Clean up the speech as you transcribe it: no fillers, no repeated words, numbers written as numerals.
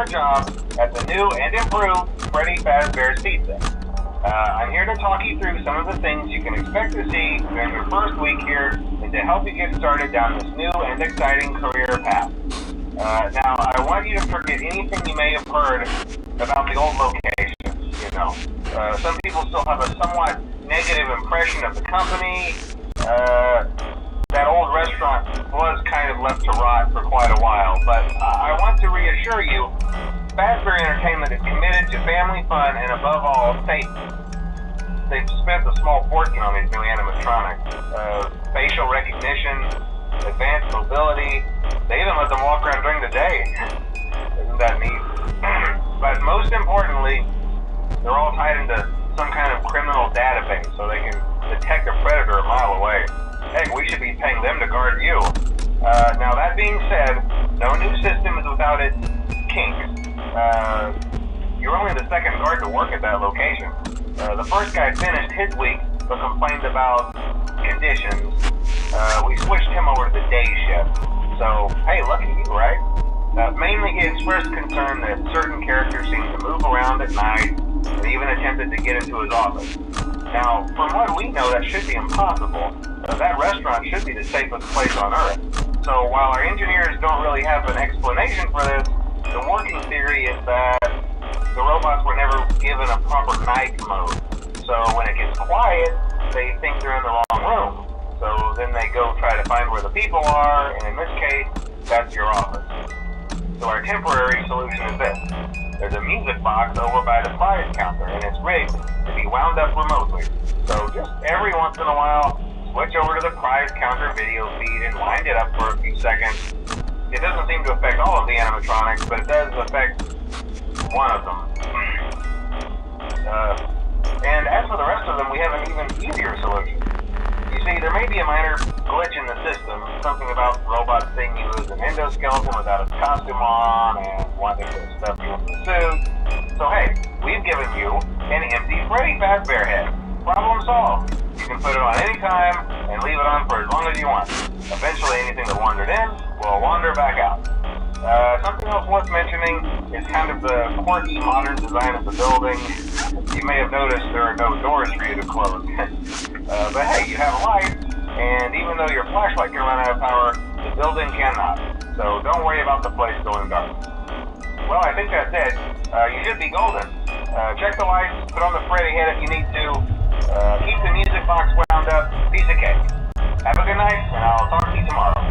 your job at the new and improved Freddy Fazbear's Pizza. I'm here to talk you through some of the things you can expect to see during your first week here and to help you get started down this new and exciting career path. Now, I want you to forget anything you may have heard about the old location. Some people still have a somewhat negative impression of the company. That old restaurant was kind of left to rot for quite a while, but I want to reassure you, Fazbear Entertainment is committed to family fun and above all, safety. They've spent a small fortune on these new animatronics. Facial recognition, advanced mobility, they even let them walk around during the day. Isn't that neat? But most importantly, they're all tied into some kind of criminal database so they can detect a predator a mile away. Heck, we should be paying them to guard you. Now that being said, no new system is without its kinks. You're only the second guard to work at that location. The first guy finished his week but complained about conditions. We switched him over to the day shift. So, hey, lucky you, right? Mainly he expressed concern that certain characters seem to move around at night and even attempted to get into his office. Now, from what we know, that should be impossible. That restaurant should be the safest place on Earth. So while our engineers don't really have an explanation for this, the working theory is that the robots were never given a proper night mode. So when it gets quiet, they think they're in the wrong room. So then they go try to find where the people are, and in this case, that's your office. So our temporary solution is this. There's a music box over by the prize counter, and it's rigged to be wound up remotely. So just every once in a while, switch over to the prize counter video feed and wind it up for a few seconds. It doesn't seem to affect all of the animatronics, but it does affect one of them. And as for the rest of them, we have an even easier solution. You see, there may be a minor glitch in the system, something about robots seeing you as an endoskeleton without its costume on and wanting to stuff you into the suit. So hey, we've given you an empty Freddy Fazbear head. Problem solved. You can put it on any time and leave it on for as long as you want. Eventually anything that wandered in will wander back out. Something else worth mentioning is kind of the quirky modern design of the building. You may have noticed there are no doors for you to close. But hey, you have a light, and even though your flashlight can run out of power, the building cannot. So don't worry about the place going dark. Well, I think that's it. You should be golden. Check the lights, put on the Freddy head if you need to. Keep the music box wound up. Piece of cake. Have a good night, and I'll talk to you tomorrow.